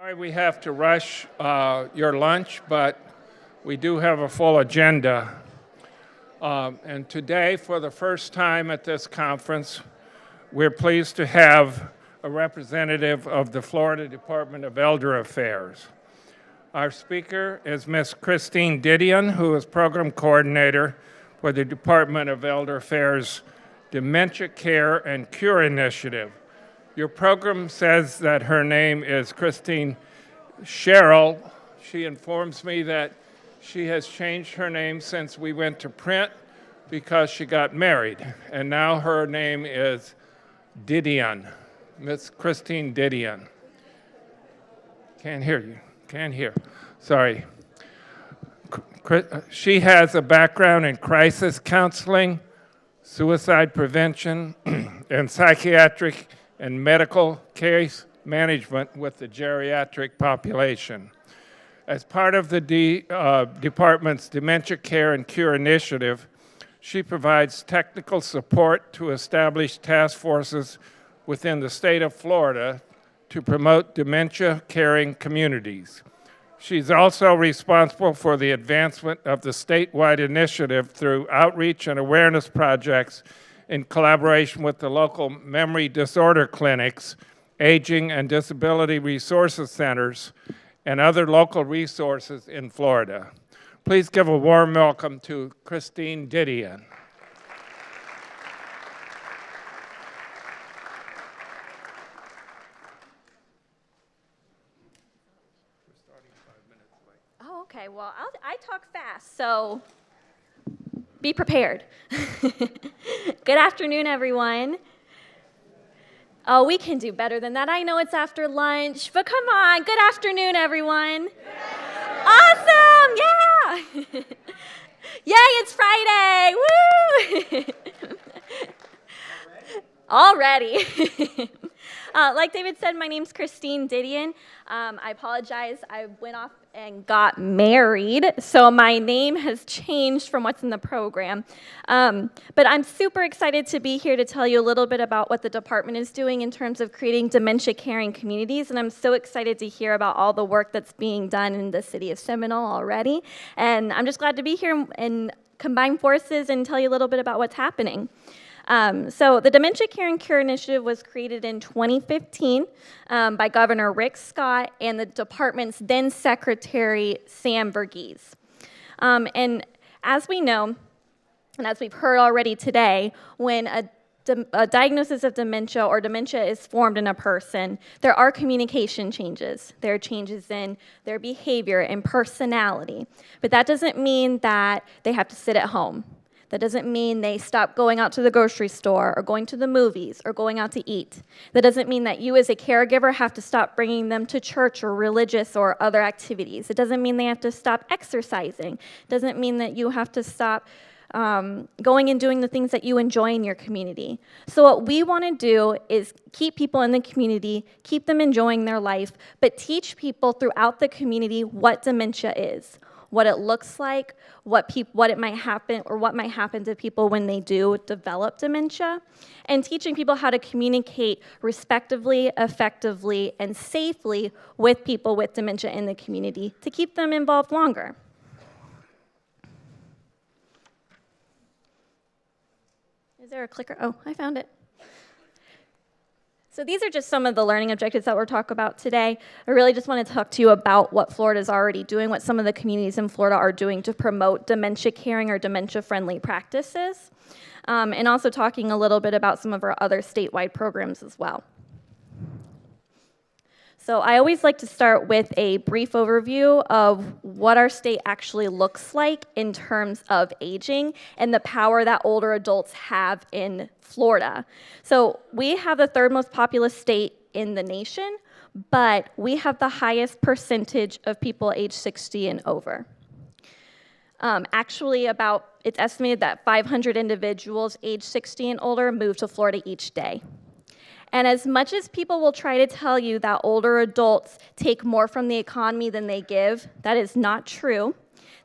Sorry we have to rush your lunch, but we do have a full agenda. And today, for the first time at this conference, we're pleased to have a representative of the Florida Department of Elder Affairs. Our speaker is Ms. Christine Didion, who is Program Coordinator for the Department of Elder Affairs Dementia Care and Cure Initiative. Your program says that her name is Christine Sherrill. She informs me that she has changed her name since we went to print because she got married, and now her name is Didion, Miss Christine Didion. Can't hear you, can't hear, sorry. She has a background in crisis counseling, suicide prevention, and psychiatric and medical case management with the geriatric population. As part of the department's Dementia Care and Cure Initiative, she provides technical support to establish task forces within the state of Florida to promote dementia-caring communities. She's also responsible for the advancement of the statewide initiative through outreach and awareness projects in collaboration with the local memory disorder clinics, aging and disability resources centers, and other local resources in Florida. Please give a warm welcome to Christine Didion. Oh, okay. Well, I talk fast, so be prepared. Good afternoon, everyone. Oh, we can do better than that. I know it's after lunch, but come on. Good afternoon, everyone. Awesome! Yeah! Yay, it's Friday! Woo! Already. Like David said, my name's Christine Didion. I apologize. I went off and got married, so my name has changed from what's in the program. But I'm super excited to be here to tell you a little bit about what the department is doing in terms of creating dementia-caring communities, and I'm so excited to hear about all the work that's being done in the city of Seminole already. And I'm just glad to be here and combine forces and tell you a little bit about what's happening. So the Dementia Care and Cure Initiative was created in 2015 by Governor Rick Scott and the department's then secretary, Sam Verghese. And as we know, and as we've heard already today, when a diagnosis of dementia or dementia is formed in a person, there are communication changes. There are changes in their behavior and personality. But that doesn't mean that they have to sit at home. That doesn't mean they stop going out to the grocery store or going to the movies or going out to eat. That doesn't mean that you as a caregiver have to stop bringing them to church or religious or other activities. It doesn't mean they have to stop exercising. It doesn't mean that you have to stop going and doing the things that you enjoy in your community. So what we want to do is keep people in the community, keep them enjoying their life, but teach people throughout the community what dementia is, what it looks like, what it might happen, or what might happen to people when they do develop dementia, and teaching people how to communicate respectively, effectively, and safely with people with dementia in the community to keep them involved longer. Is there a clicker? Oh, I found it. So these are just some of the learning objectives that we'll talk about today. I really just want to talk to you about what Florida is already doing, what some of the communities in Florida are doing to promote dementia-caring or dementia-friendly practices, and also talking a little bit about some of our other statewide programs as well. So I always like to start with a brief overview of what our state actually looks like in terms of aging and the power that older adults have in Florida. So we have the third most populous state in the nation, but we have the highest percentage of people age 60 and over. Actually, it's estimated that 500 individuals age 60 and older move to Florida each day. And as much as people will try to tell you that older adults take more from the economy than they give, that is not true.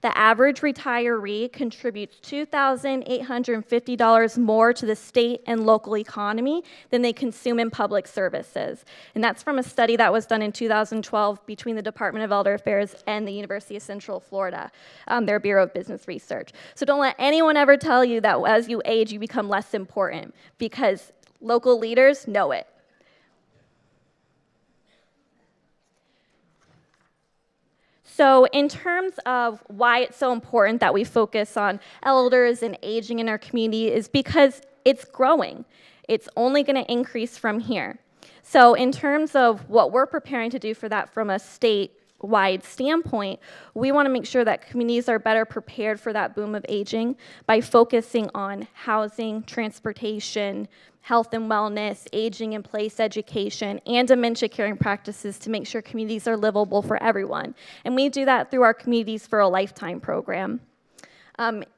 The average retiree contributes $2,850 more to the state and local economy than they consume in public services. And that's from a study that was done in 2012 between the Department of Elder Affairs and the University of Central Florida, their Bureau of Business Research. So don't let anyone ever tell you that as you age, you become less important, because local leaders know it. So in terms of why it's so important that we focus on elders and aging in our community is because it's growing. It's only going to increase from here. So in terms of what we're preparing to do for that from a statewide standpoint, we want to make sure that communities are better prepared for that boom of aging by focusing on housing, transportation, health and wellness, aging in place education, and dementia caring practices to make sure communities are livable for everyone. And we do that through our Communities for a Lifetime program.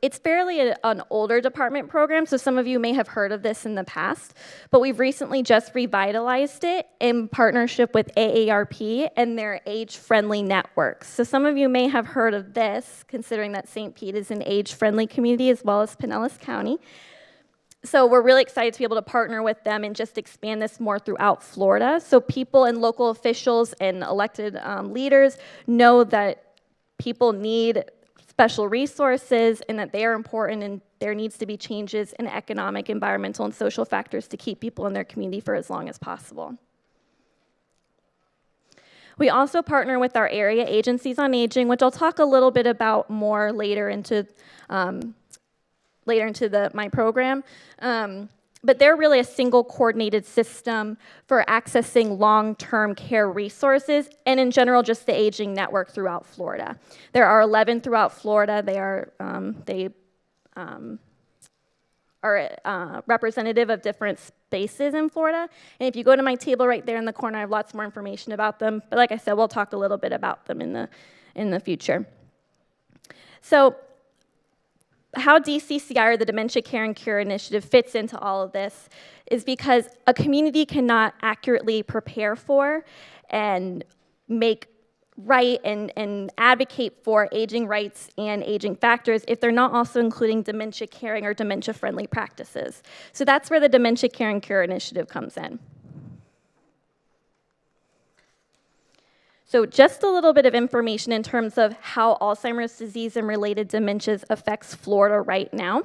It's fairly an older department program, so some of you may have heard of this in the past, but we've recently just revitalized it in partnership with AARP and their age-friendly networks. So some of you may have heard of this, considering that St. Pete is an age-friendly community as well as Pinellas County. So we're really excited to be able to partner with them and just expand this more throughout Florida, so people and local officials and elected leaders know that people need special resources and that they are important, and there needs to be changes in economic, environmental, and social factors to keep people in their community for as long as possible. We also partner with our area agencies on aging, which I'll talk a little bit about more later into my program. But they're really a single coordinated system for accessing long-term care resources and in general just the aging network throughout Florida. There are 11 throughout Florida. They are representative of different spaces in Florida. And if you go to my table right there in the corner, I have lots more information about them. But like I said, we'll talk a little bit about them in the future. So how DCCI, or the Dementia Care and Cure Initiative, fits into all of this is because a community cannot accurately prepare for and make right and advocate for aging rights and aging factors if they're not also including dementia caring or dementia-friendly practices. So that's where the Dementia Care and Cure Initiative comes in. So just a little bit of information in terms of how Alzheimer's disease and related dementias affects Florida right now.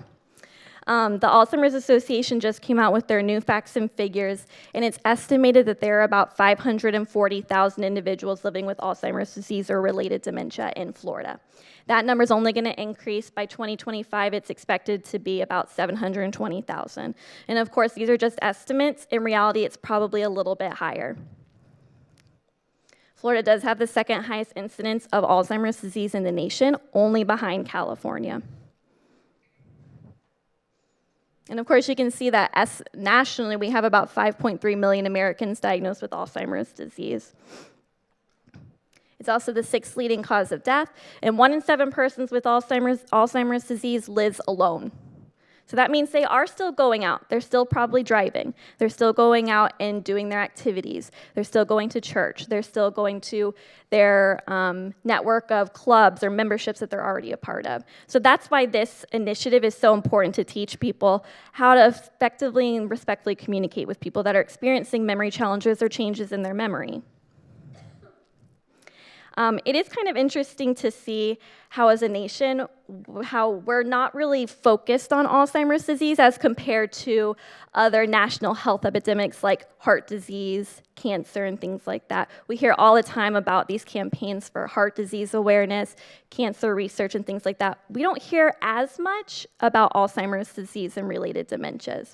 The Alzheimer's Association just came out with their new facts and figures, and it's estimated that there are about 540,000 individuals living with Alzheimer's disease or related dementia in Florida. That number is only going to increase. By 2025, it's expected to be about 720,000. And of course, these are just estimates. In reality, it's probably a little bit higher. Florida does have the second highest incidence of Alzheimer's disease in the nation, only behind California. And of course, you can see that nationally, we have about 5.3 million Americans diagnosed with Alzheimer's disease. It's also the 6th leading cause of death, and 1 in 7 persons with Alzheimer's disease lives alone. So that means they are still going out. They're still probably driving. They're still going out and doing their activities. They're still going to church. They're still going to their network of clubs or memberships that they're already a part of. So that's why this initiative is so important, to teach people how to effectively and respectfully communicate with people that are experiencing memory challenges or changes in their memory. It is kind of interesting to see how, as a nation, how we're not really focused on Alzheimer's disease as compared to other national health epidemics like heart disease, cancer, and things like that. We hear all the time about these campaigns for heart disease awareness, cancer research, and things like that. We don't hear as much about Alzheimer's disease and related dementias.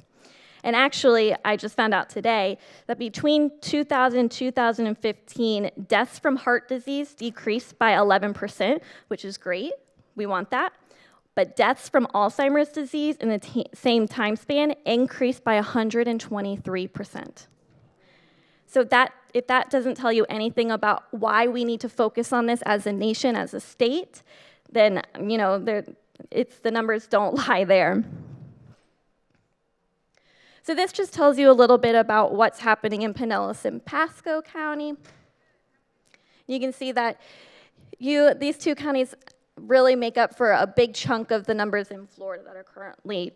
And actually, I just found out today that between 2000 and 2015, deaths from heart disease decreased by 11%, which is great. We want that. But deaths from Alzheimer's disease in the same time span increased by 123%. So if that doesn't tell you anything about why we need to focus on this as a nation, as a state, then the numbers don't lie there. So this just tells you a little bit about what's happening in Pinellas and Pasco County. You can see that these two counties really make up for a big chunk of the numbers in Florida that are currently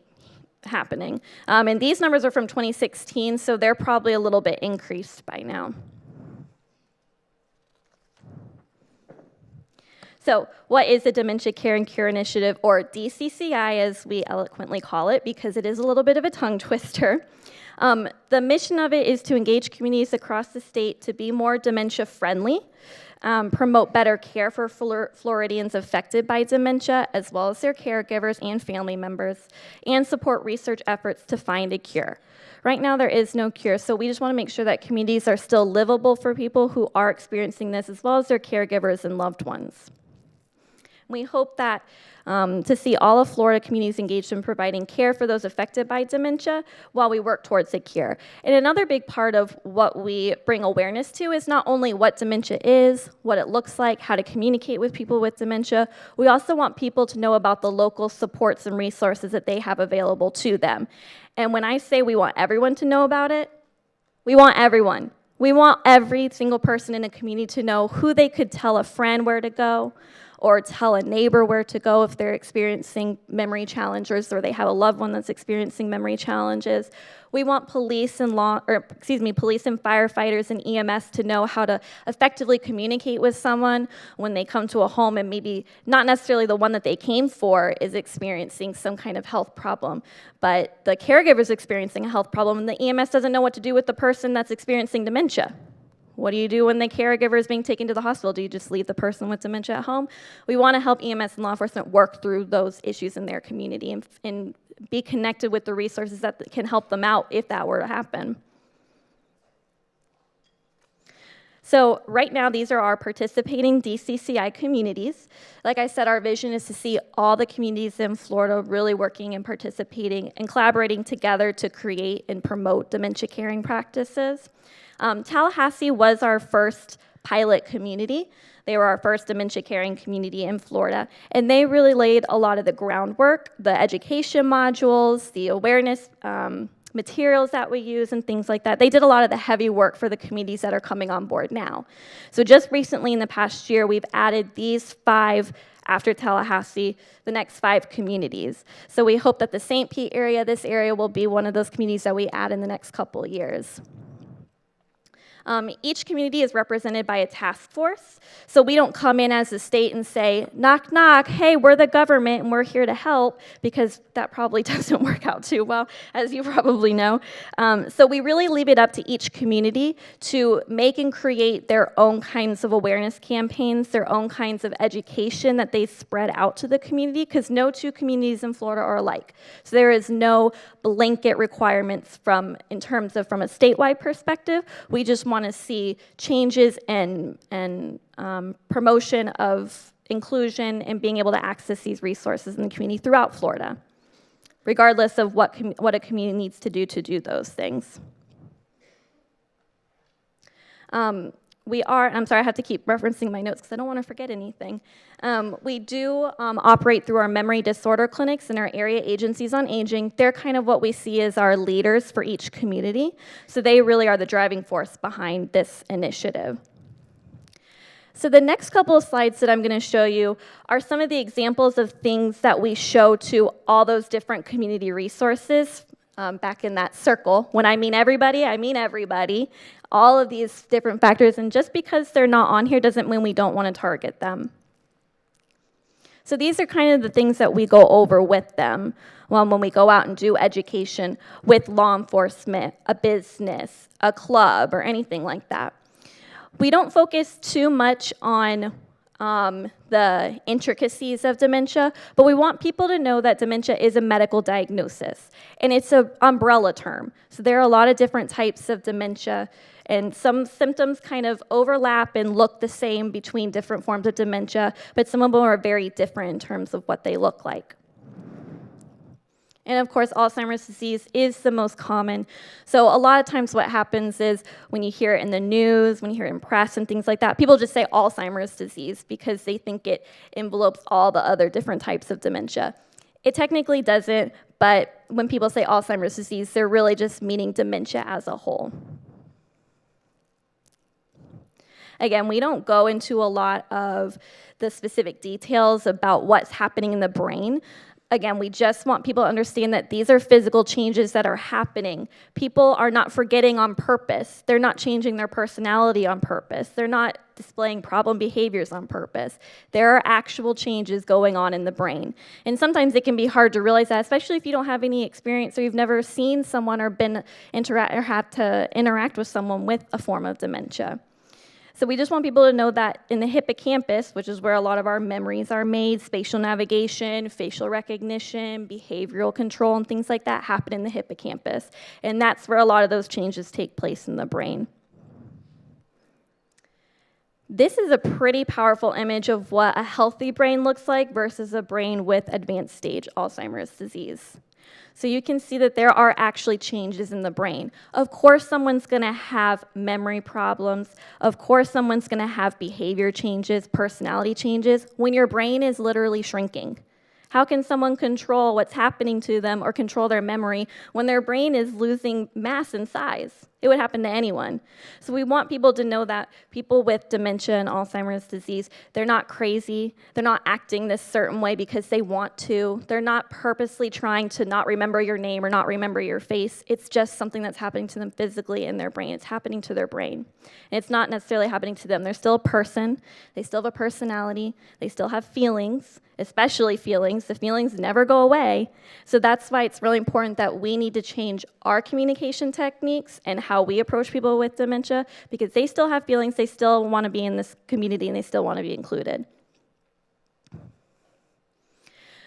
happening. And these numbers are from 2016, so they're probably a little bit increased by now. So what is the Dementia Care and Cure Initiative, or DCCI as we eloquently call it, because it is a little bit of a tongue twister? The mission of it is to engage communities across the state to be more dementia friendly, promote better care for Floridians affected by dementia, as well as their caregivers and family members, and support research efforts to find a cure. Right now, there is no cure, so we just want to make sure that communities are still livable for people who are experiencing this, as well as their caregivers and loved ones. We hope that to see all of Florida communities engaged in providing care for those affected by dementia while we work towards a cure. And another big part of what we bring awareness to is not only what dementia is, what it looks like, how to communicate with people with dementia, we also want people to know about the local supports and resources that they have available to them. And when I say we want everyone to know about it, we want everyone. We want every single person in a community to know who they could tell a friend where to go, or tell a neighbor where to go if they're experiencing memory challenges or they have a loved one that's experiencing memory challenges. We want police and firefighters and EMS to know how to effectively communicate with someone when they come to a home and maybe not necessarily the one that they came for is experiencing some kind of health problem, but the caregiver's experiencing a health problem and the EMS doesn't know what to do with the person that's experiencing dementia. What do you do when the caregiver is being taken to the hospital? Do you just leave the person with dementia at home? We want to help EMS and law enforcement work through those issues in their community and be connected with the resources that can help them out if that were to happen. So right now, these are our participating DCCI communities. Like I said, our vision is to see all the communities in Florida really working and participating and collaborating together to create and promote dementia caring practices. Tallahassee was our first pilot community. They were our first dementia caring community in Florida, and they really laid a lot of the groundwork, the education modules, the awareness materials that we use and things like that. They did a lot of the heavy work for the communities that are coming on board now. So just recently in the past year, we've added these 5 after Tallahassee, the next 5 communities. So we hope that the St. Pete area, this area will be one of those communities that we add in the next couple of years. Each community is represented by a task force, so we don't come in as the state and say, knock, knock, hey, we're the government and we're here to help, because that probably doesn't work out too well, as you probably know. So we really leave it up to each community to make and create their own kinds of awareness campaigns, their own kinds of education that they spread out to the community, because no 2 communities in Florida are alike. So there is no blanket requirements from a statewide perspective. We just want to see changes and promotion of inclusion and being able to access these resources in the community throughout Florida, regardless of what a community needs to do those things. I'm sorry, I have to keep referencing my notes because I don't want to forget anything. We do operate through our memory disorder clinics and our area agencies on aging. They're kind of what we see as our leaders for each community. So they really are the driving force behind this initiative. So the next couple of slides that I'm going to show you are some of the examples of things that we show to all those different community resources back in that circle. When I mean everybody, I mean everybody. All of these different factors, and just because they're not on here doesn't mean we don't want to target them. So these are kind of the things that we go over with them when we go out and do education with law enforcement, a business, a club, or anything like that. We don't focus too much on the intricacies of dementia, but we want people to know that dementia is a medical diagnosis, and it's an umbrella term. So there are a lot of different types of dementia, and some symptoms kind of overlap and look the same between different forms of dementia, but some of them are very different in terms of what they look like. And of course, Alzheimer's disease is the most common. So a lot of times what happens is when you hear it in the news, when you hear it in press and things like that, people just say Alzheimer's disease because they think it envelopes all the other different types of dementia. It technically doesn't, but when people say Alzheimer's disease, they're really just meaning dementia as a whole. Again, we don't go into a lot of the specific details about what's happening in the brain. Again, we just want people to understand that these are physical changes that are happening. People are not forgetting on purpose. They're not changing their personality on purpose. They're not displaying problem behaviors on purpose. There are actual changes going on in the brain. And sometimes it can be hard to realize that, especially if you don't have any experience or you've never seen someone or had to interact with someone with a form of dementia. So we just want people to know that in the hippocampus, which is where a lot of our memories are made, spatial navigation, facial recognition, behavioral control, and things like that happen in the hippocampus. And that's where a lot of those changes take place in the brain. This is a pretty powerful image of what a healthy brain looks like versus a brain with advanced stage Alzheimer's disease. So you can see that there are actually changes in the brain. Of course, someone's going to have memory problems. Of course, someone's going to have behavior changes, personality changes, when your brain is literally shrinking. How can someone control what's happening to them or control their memory when their brain is losing mass and size? It would happen to anyone. So we want people to know that people with dementia and Alzheimer's disease, they're not crazy. They're not acting this certain way because they want to. They're not purposely trying to not remember your name or not remember your face. It's just something that's happening to them physically in their brain. It's happening to their brain. And it's not necessarily happening to them. They're still a person. They still have a personality. They still have feelings, especially feelings. The feelings never go away. So that's why it's really important that we need to change our communication techniques and how we approach people with dementia, because they still have feelings, they still want to be in this community, and they still want to be included.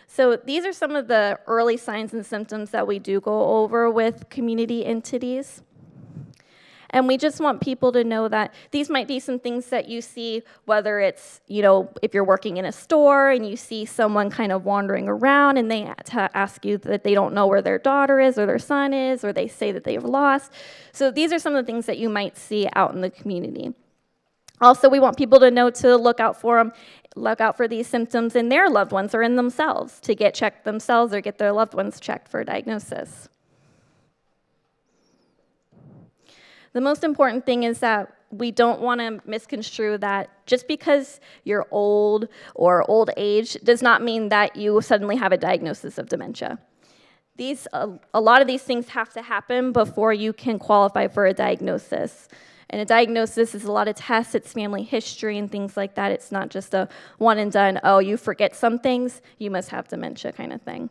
So these are some of the early signs and symptoms that we do go over with community entities. And we just want people to know that these might be some things that you see, whether it's, if you're working in a store and you see someone kind of wandering around and they ask you that they don't know where their daughter is or their son is, or they say that they've lost. So these are some of the things that you might see out in the community. Also, we want people to know to look out for these symptoms in their loved ones or in themselves, to get checked themselves or get their loved ones checked for a diagnosis. The most important thing is that we don't want to misconstrue that just because you're old or old age does not mean that you suddenly have a diagnosis of dementia. A lot of these things have to happen before you can qualify for a diagnosis. And a diagnosis is a lot of tests, it's family history and things like that. It's not just a one and done, oh, you forget some things, you must have dementia kind of thing.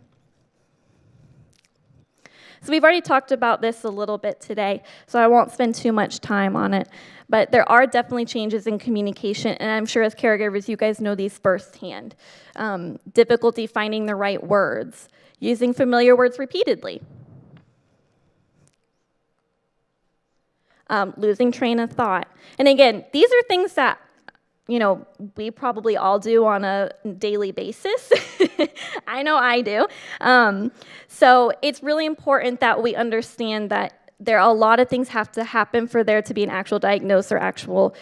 So we've already talked about this a little bit today, so I won't spend too much time on it. But there are definitely changes in communication, and I'm sure as caregivers, you guys know these firsthand. Difficulty finding the right words, using familiar words repeatedly, losing train of thought. And again, these are things that we probably all do on a daily basis. I know I do. So it's really important that we understand that there are a lot of things have to happen for there to be an actual diagnosis or actual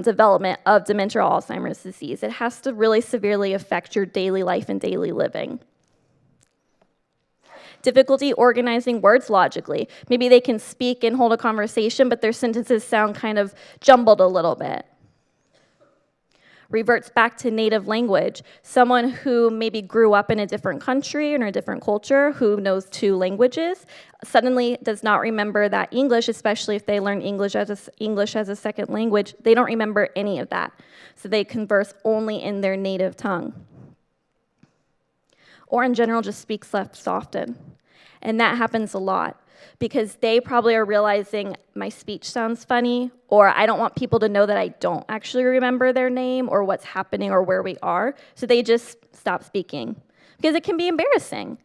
development of dementia or Alzheimer's disease. It has to really severely affect your daily life and daily living. Difficulty organizing words logically. Maybe they can speak and hold a conversation, but their sentences sound kind of jumbled a little bit. Reverts back to native language. Someone who maybe grew up in a different country or in a different culture, who knows 2 languages, suddenly does not remember that English, especially if they learn English as a second language. They don't remember any of that. So they converse only in their native tongue. Or in general, just speaks less often. And that happens a lot, because they probably are realizing my speech sounds funny, or I don't want people to know that I don't actually remember their name or what's happening or where we are, so they just stop speaking, because it can be embarrassing,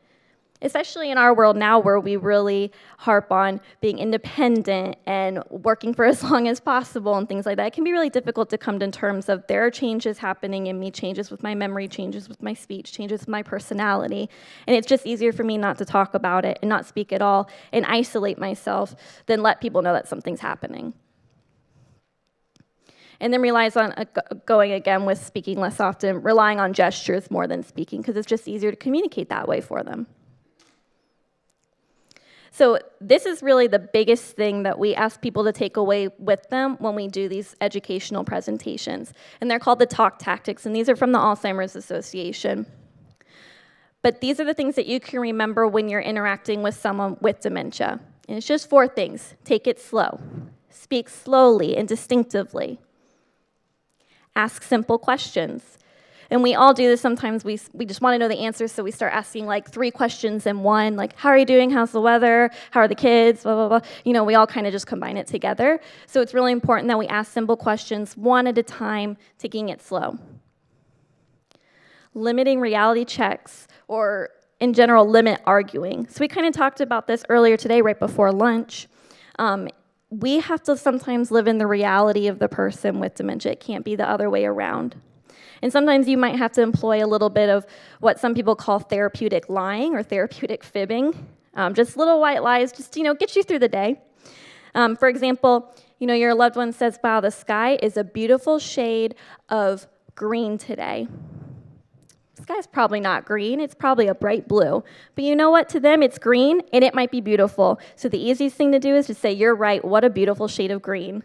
especially in our world now where we really harp on being independent and working for as long as possible and things like that. It can be really difficult to come to terms of there are changes happening in me, changes with my memory, changes with my speech, changes with my personality, and it's just easier for me not to talk about it and not speak at all and isolate myself than let people know that something's happening. And then relies on going again with speaking less often, relying on gestures more than speaking, because it's just easier to communicate that way for them. So this is really the biggest thing that we ask people to take away with them when we do these educational presentations. And they're called the talk tactics, and these are from the Alzheimer's Association. But these are the things that you can remember when you're interacting with someone with dementia. And it's just 4 things. Take it slow. Speak slowly and distinctively. Ask simple questions. And we all do this sometimes. We just want to know the answers, so we start asking like 3 questions in one, like, how are you doing? How's the weather? How are the kids? Blah, blah, blah. You know, we all kind of just combine it together. So it's really important that we ask simple questions one at a time, taking it slow. Limiting reality checks, or in general, limit arguing. So we kind of talked about this earlier today, right before lunch. We have to sometimes live in the reality of the person with dementia. It can't be the other way around. And sometimes you might have to employ a little bit of what some people call therapeutic lying or therapeutic fibbing. Just little white lies, just, get you through the day. For example, your loved one says, wow, the sky is a beautiful shade of green today. The sky's probably not green, it's probably a bright blue. But you know what? To them, it's green, and it might be beautiful. So the easiest thing to do is to say, you're right, what a beautiful shade of green.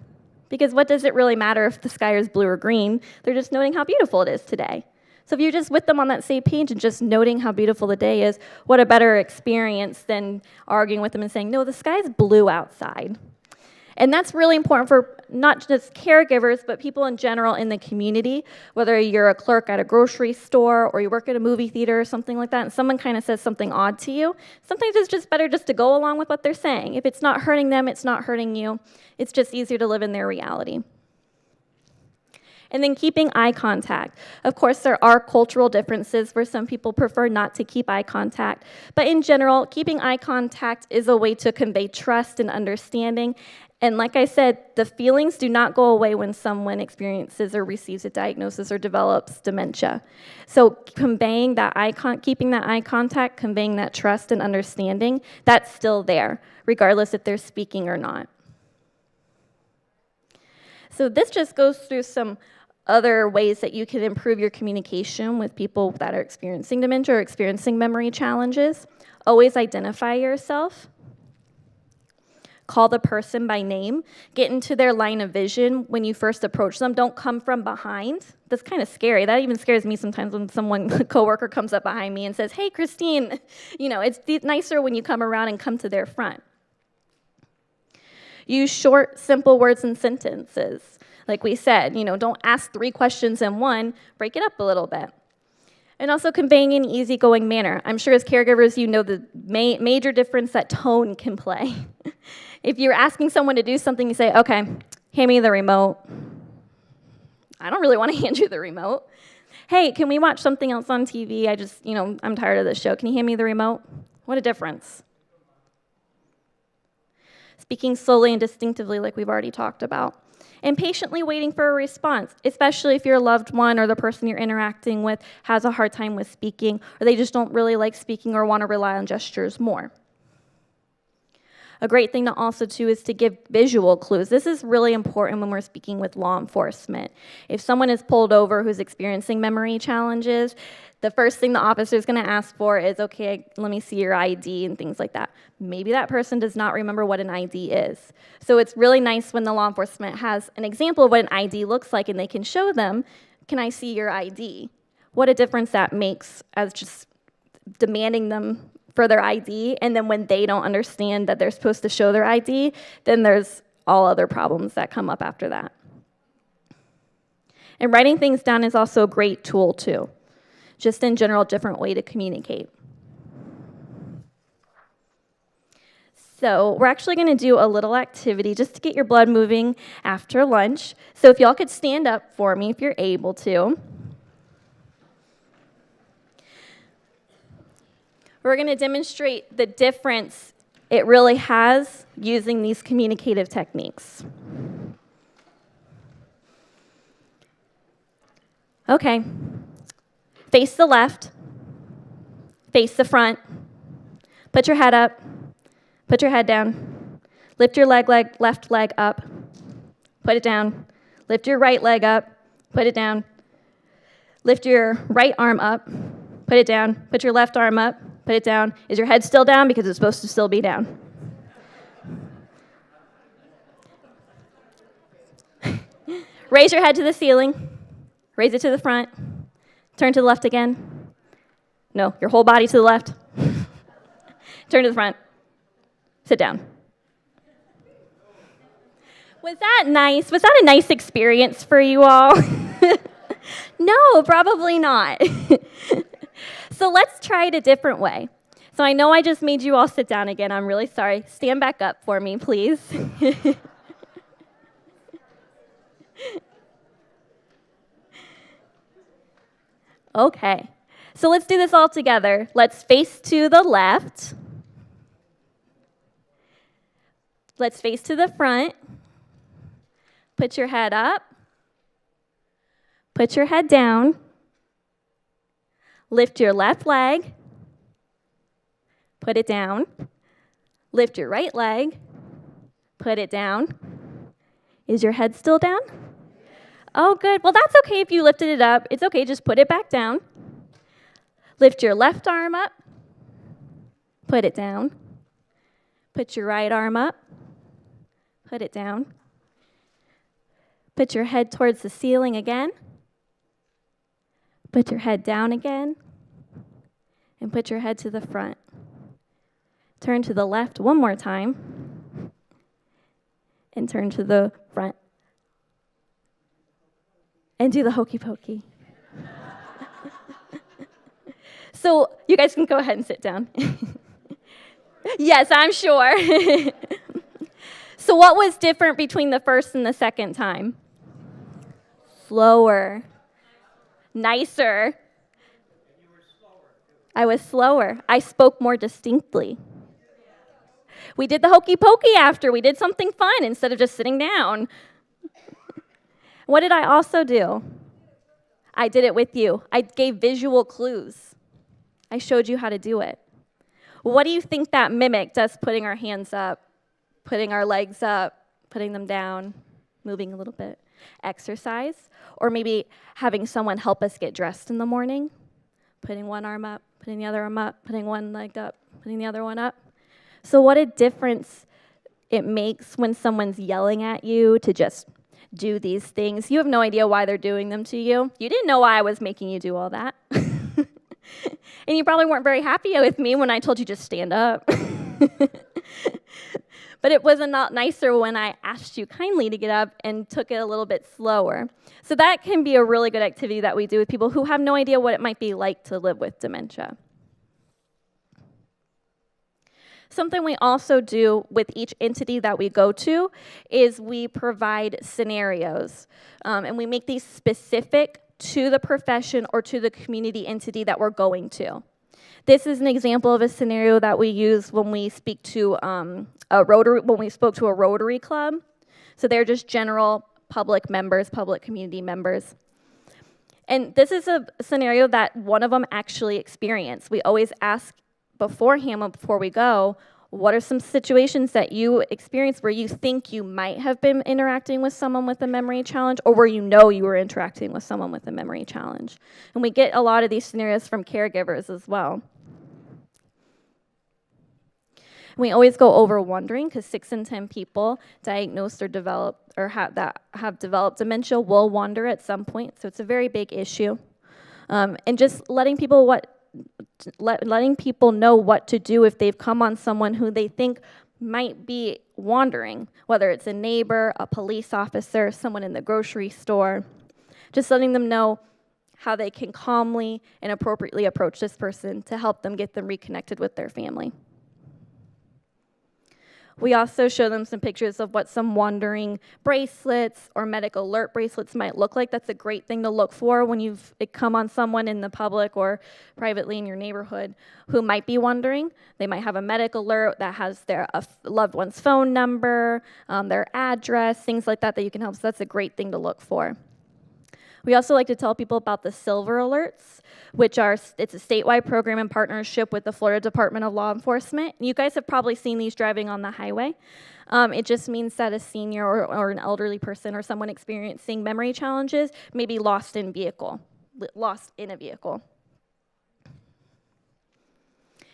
Because what does it really matter if the sky is blue or green? They're just noting how beautiful it is today. So if you're just with them on that same page and just noting how beautiful the day is, what a better experience than arguing with them and saying, no, the sky's blue outside. And that's really important for not just caregivers, but people in general in the community, whether you're a clerk at a grocery store or you work at a movie theater or something like that, and someone kind of says something odd to you. Sometimes it's just better just to go along with what they're saying. If it's not hurting them, it's not hurting you. It's just easier to live in their reality. And then keeping eye contact. Of course, there are cultural differences where some people prefer not to keep eye contact. But in general, keeping eye contact is a way to convey trust and understanding. And like I said, the feelings do not go away when someone experiences or receives a diagnosis or develops dementia. So conveying that keeping that eye contact, conveying that trust and understanding, that's still there, regardless if they're speaking or not. So this just goes through some other ways that you can improve your communication with people that are experiencing dementia or experiencing memory challenges. Always identify yourself. Call the person by name. Get into their line of vision when you first approach them. Don't come from behind. That's kind of scary. That even scares me sometimes when a coworker comes up behind me and says, hey, Christine. It's nicer when you come around and come to their front. Use short, simple words and sentences. Like we said, don't ask 3 questions in one. Break it up a little bit. And also conveying an easygoing manner. I'm sure as caregivers, you know the major difference that tone can play. If you're asking someone to do something, you say, okay, hand me the remote. I don't really want to hand you the remote. Hey, can we watch something else on TV? I'm tired of this show. Can you hand me the remote? What a difference. Speaking slowly and distinctively, like we've already talked about. And patiently waiting for a response, especially if your loved one or the person you're interacting with has a hard time with speaking, or they just don't really like speaking or want to rely on gestures more. A great thing to also do is to give visual clues. This is really important when we're speaking with law enforcement. If someone is pulled over who's experiencing memory challenges, the first thing the officer is going to ask for is, okay, let me see your ID and things like that. Maybe that person does not remember what an ID is. So it's really nice when the law enforcement has an example of what an ID looks like and they can show them, can I see your ID? What a difference that makes as just demanding them for their ID, and then when they don't understand that they're supposed to show their ID, then there's all other problems that come up after that. And writing things down is also a great tool too. Just in general, a different way to communicate. So we're actually going to do a little activity just to get your blood moving after lunch. So if y'all could stand up for me if you're able to. We're going to demonstrate the difference it really has using these communicative techniques. Okay. Face the left. Face the front. Put your head up. Put your head down. Lift your left leg up. Put it down. Lift your right leg up. Put it down. Lift your right arm up. Put it down. Put your left arm up. Put it down. Is your head still down? Because it's supposed to still be down. Raise your head to the ceiling. Raise it to the front. Turn to the left again. No, your whole body to the left. Turn to the front. Sit down. Was that nice? Was that a nice experience for you all? No, probably not. So let's try it a different way. So I know I just made you all sit down again. I'm really sorry. Stand back up for me, please. Okay. So let's do this all together. Let's face to the left. Let's face to the front. Put your head up. Put your head down. Lift your left leg. Put it down. Lift your right leg. Put it down. Is your head still down? Oh, good. Well, that's okay if you lifted it up. It's okay, just put it back down. Lift your left arm up. Put it down. Put your right arm up. Put it down. Put your head towards the ceiling again. Put your head down again. And put your head to the front. Turn to the left one more time. And turn to the front. And do the hokey pokey. So you guys can go ahead and sit down. Yes, I'm sure. So what was different between the first and the second time? Slower. Nicer. I was slower. I spoke more distinctly. We did the hokey pokey after. We did something fun instead of just sitting down. What did I also do? I did it with you. I gave visual clues. I showed you how to do it. What do you think that mimicked us putting our hands up, putting our legs up, putting them down, moving a little bit? Exercise, or maybe having someone help us get dressed in the morning, putting one arm up, putting the other arm up, putting one leg up, putting the other one up. So what a difference it makes when someone's yelling at you to just do these things. You have no idea why they're doing them to you. You didn't know why I was making you do all that. And you probably weren't very happy with me when I told you just stand up. But it was a lot nicer when I asked you kindly to get up and took it a little bit slower. So that can be a really good activity that we do with people who have no idea what it might be like to live with dementia. Something we also do with each entity that we go to is we provide scenarios. And we make these specific to the profession or to the community entity that we're going to. This is an example of a scenario that we use when we speak to when we spoke to a Rotary Club. So they're just general public members, public community members. And this is a scenario that one of them actually experienced. We always ask beforehand, before we go, what are some situations that you experienced where you think you might have been interacting with someone with a memory challenge, or where you know you were interacting with someone with a memory challenge? And we get a lot of these scenarios from caregivers as well. We always go over wandering, because 6 in 10 people diagnosed or developed or have developed dementia will wander at some point, so it's a very big issue. And just letting people know what to do if they've come on someone who they think might be wandering, whether it's a neighbor, a police officer, someone in the grocery store. Just letting them know how they can calmly and appropriately approach this person to help them get them reconnected with their family. We also show them some pictures of what some wandering bracelets or medical alert bracelets might look like. That's a great thing to look for when you've come on someone in the public or privately in your neighborhood who might be wandering. They might have a medical alert that has their loved one's phone number, their address, things like that you can help. So that's a great thing to look for. We also like to tell people about the Silver Alerts, it's a statewide program in partnership with the Florida Department of Law Enforcement. You guys have probably seen these driving on the highway. It just means that a senior or an elderly person or someone experiencing memory challenges may be lost in a vehicle.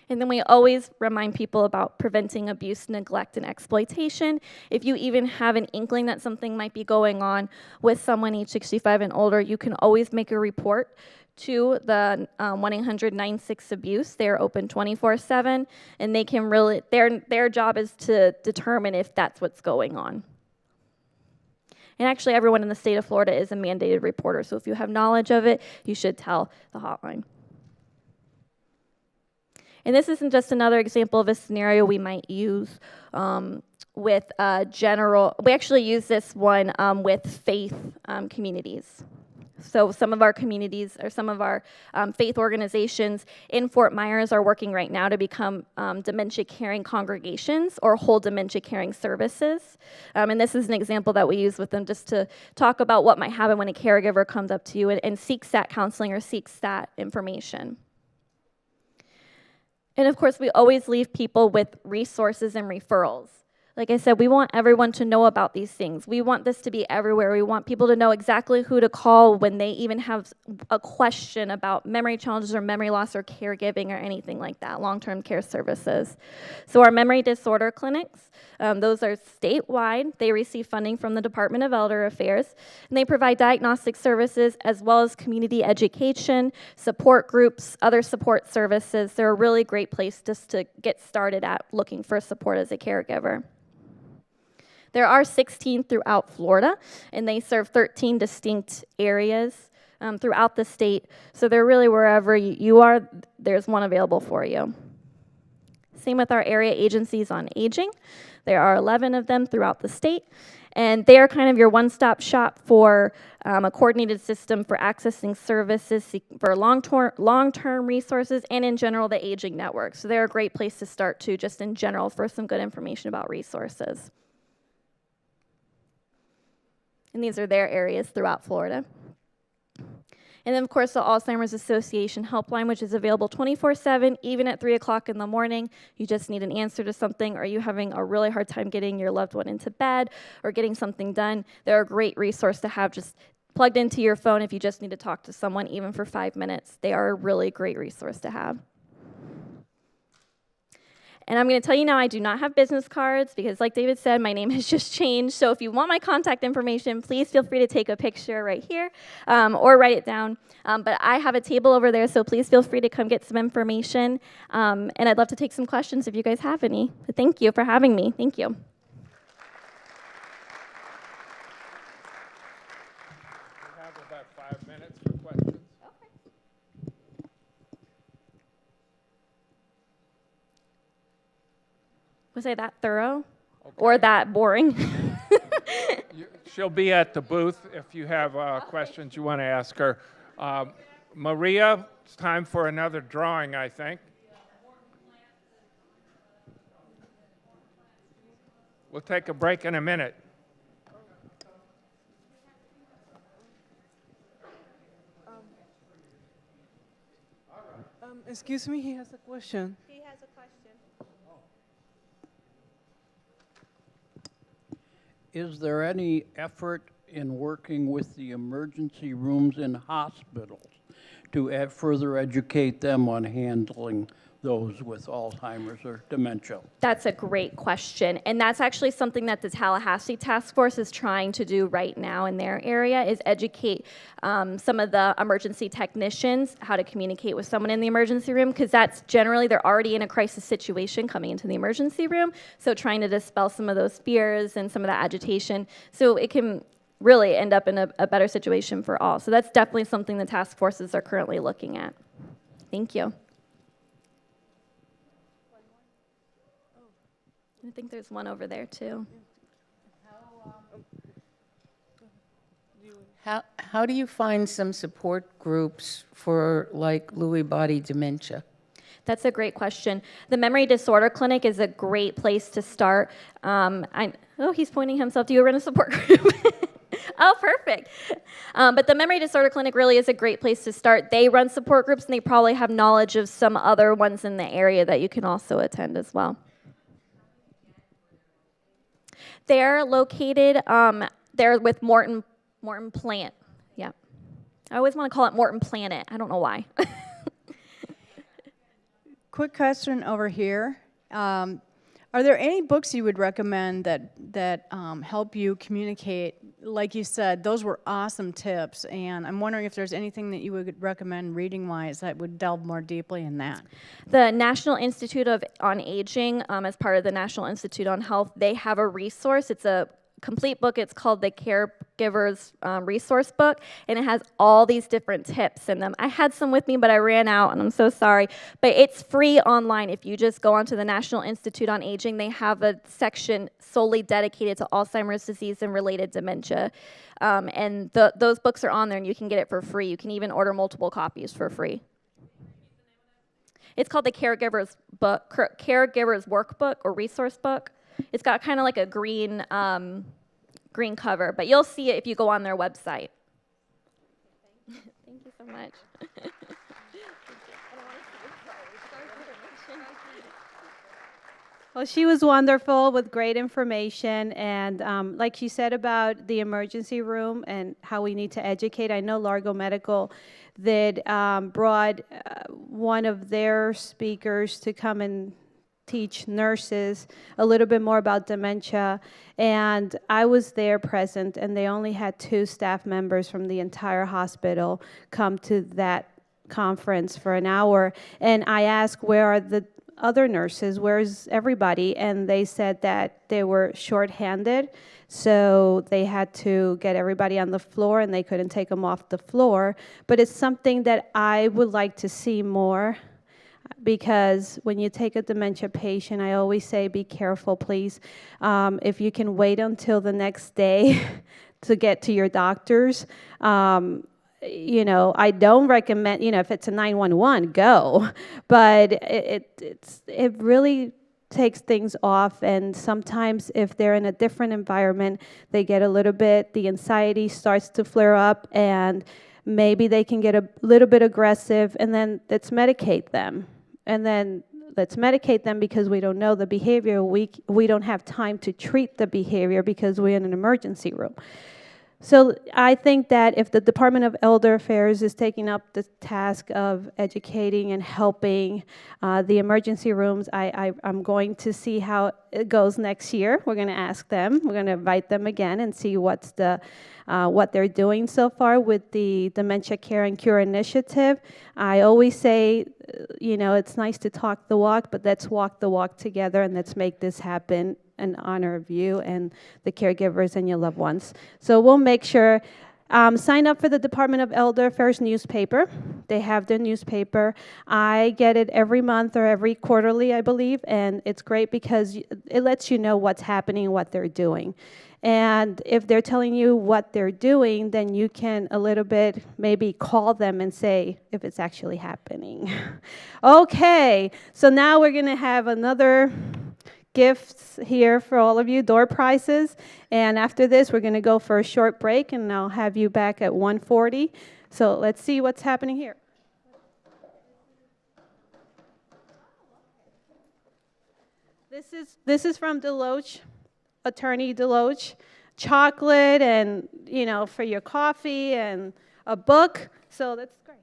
And And then we always remind people about preventing abuse, neglect, and exploitation. If you even have an inkling that something might be going on with someone age 65 and older, you can always make a report to the 1-800-96-ABUSE. They are open 24/7, and they can really, their job is to determine if that's what's going on. And actually, everyone in the state of Florida is a mandated reporter, so if you have knowledge of it, you should tell the hotline. And this isn't just another example of a scenario we might use with we actually use this one with faith communities. So some of our communities or some of our faith organizations in Fort Myers are working right now to become dementia caring congregations or whole dementia caring services. And this is an example that we use with them just to talk about what might happen when a caregiver comes up to you and seeks that counseling or seeks that information. And of course, we always leave people with resources and referrals. Like I said, we want everyone to know about these things. We want this to be everywhere. We want people to know exactly who to call when they even have a question about memory challenges or memory loss or caregiving or anything like that, long-term care services. So our memory disorder clinics, those are statewide. They receive funding from the Department of Elder Affairs, and they provide diagnostic services as well as community education, support groups, other support services. They're a really great place just to get started at looking for support as a caregiver. There are 16 throughout Florida, and they serve 13 distinct areas throughout the state. So they're really wherever you are, there's one available for you. Same with our area agencies on aging. There are 11 of them throughout the state, and they are kind of your one-stop shop for a coordinated system for accessing services for long-term resources and in general the aging network. So they're a great place to start too, just in general for some good information about resources. And these are their areas throughout Florida. And then, of course, the Alzheimer's Association helpline, which is available 24/7, even at 3 o'clock in the morning. You just need an answer to something, or you having a really hard time getting your loved one into bed or getting something done. They're a great resource to have just plugged into your phone if you just need to talk to someone, even for 5 minutes. They are a really great resource to have. And I'm going to tell you now, I do not have business cards because, like David said, my name has just changed. So if you want my contact information, please feel free to take a picture right here or write it down. But I have a table over there, so please feel free to come get some information. And I'd love to take some questions if you guys have any. But thank you for having me. Thank you. We have about 5 minutes for questions. Was I that thorough or that boring? She'll be at the booth if you have questions you want to ask her. Maria, it's time for another drawing, I think. We'll take a break in a minute. Excuse me, he has a question. He has a question. Is there any effort in working with the emergency rooms in hospitals to further educate them on handling those with Alzheimer's or dementia? That's a great question. And that's actually something that the Tallahassee Task Force is trying to do right now in their area, is educate some of the emergency technicians how to communicate with someone in the emergency room, because that's generally, they're already in a crisis situation coming into the emergency room. So trying to dispel some of those fears and some of that agitation so it can really end up in a better situation for all. So that's definitely something the task forces are currently looking at. Thank you. I think there's one over there too. How do you find some support groups for like Lewy body dementia? That's a great question. The Memory Disorder Clinic is a great place to start. He's pointing himself. Do you run a support group? Oh, perfect. But the Memory Disorder Clinic really is a great place to start. They run support groups, and they probably have knowledge of some other ones in the area that you can also attend as well. They're located, they're with Morton Plant. Yeah. I always want to call it Morton Planet. I don't know why. quick question over here. Are there any books you would recommend that help you communicate? Like you said, those were awesome tips, and I'm wondering if there's anything that you would recommend reading-wise that would delve more deeply in that. The National Institute on Aging, as part of the National Institute on Health, they have a resource. It's a complete book. It's called the Caregiver's Resource Book, and it has all these different tips in them. I had some with me, but I ran out, and I'm so sorry. But it's free online. If you just go onto the National Institute on Aging, they have a section solely dedicated to Alzheimer's disease and related dementia. And those books are on there, and you can get it for free. You can even order multiple copies for free. It's called the Caregiver's Workbook or Resource Book. It's got kind of like a green cover, but you'll see it if you go on their website. Thank you so much. Well, she was wonderful with great information, and like she said about the emergency room and how we need to educate, I know Largo Medical brought one of their speakers to come and teach nurses a little bit more about dementia, and I was there present, and they only had 2 staff members from the entire hospital come to that conference for an hour, and I asked, where are the other nurses, where's everybody? And they said that they were shorthanded, so they had to get everybody on the floor, and they couldn't take them off the floor. But it's something that I would like to see more, because when you take a dementia patient, I always say, be careful, please. If you can wait until the next day to get to your doctors, I don't recommend, if it's a 911, go. But it really takes things off, and sometimes if they're in a different environment, they get a little bit, the anxiety starts to flare up, and maybe they can get a little bit aggressive, and then let's medicate them. And then let's medicate them because we don't know the behavior. We don't have time to treat the behavior because we're in an emergency room. So I think that if the Department of Elder Affairs is taking up the task of educating and helping the emergency rooms, I'm going to see how it goes next year. We're going to ask them. We're going to invite them again and see what they're doing so far with the Dementia Care and Cure initiative. I always say, it's nice to talk the walk, but let's walk the walk together, and let's make this happen in honor of you and the caregivers and your loved ones. So we'll make sure, sign up for the Department of Elder Affairs newspaper. They have their newspaper. I get it every month or every quarterly, I believe, and it's great because it lets you know what's happening, what they're doing. And if they're telling you what they're doing, then you can a little bit maybe call them and say if it's actually happening. Okay, so now we're going to have another gifts here for all of you, door prizes. And after this, we're going to go for a short break, and I'll have you back at 1:40. So let's see what's happening here. This is from Deloach, Attorney Deloach. Chocolate and, for your coffee and a book. So that's great.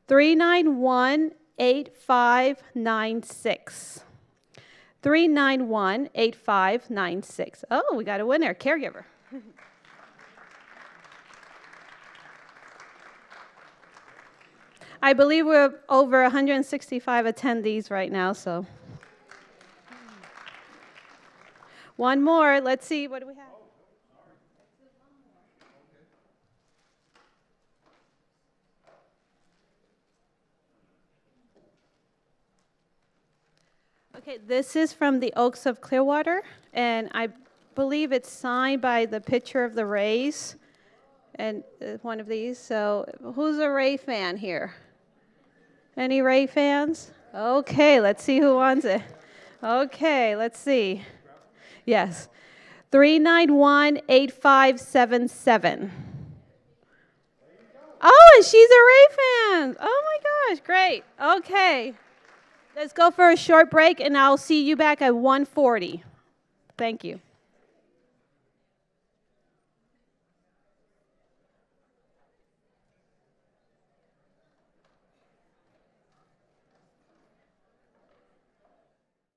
391-8596. 391-8596. Oh, we got a winner, caregiver. I believe we're over 165 attendees right now, so. One more. Let's see. What do we have? Okay, this is from the Oaks of Clearwater, and I believe it's signed by the pitcher of the Rays, and one of these. So who's a Ray fan here? Any Ray fans? Okay, let's see who wants it. Okay, let's see. Yes. 391-8577. Oh, and she's a Ray fan. Oh my gosh, great. Okay. Let's go for a short break, and I'll see you back at 1:40. Thank you.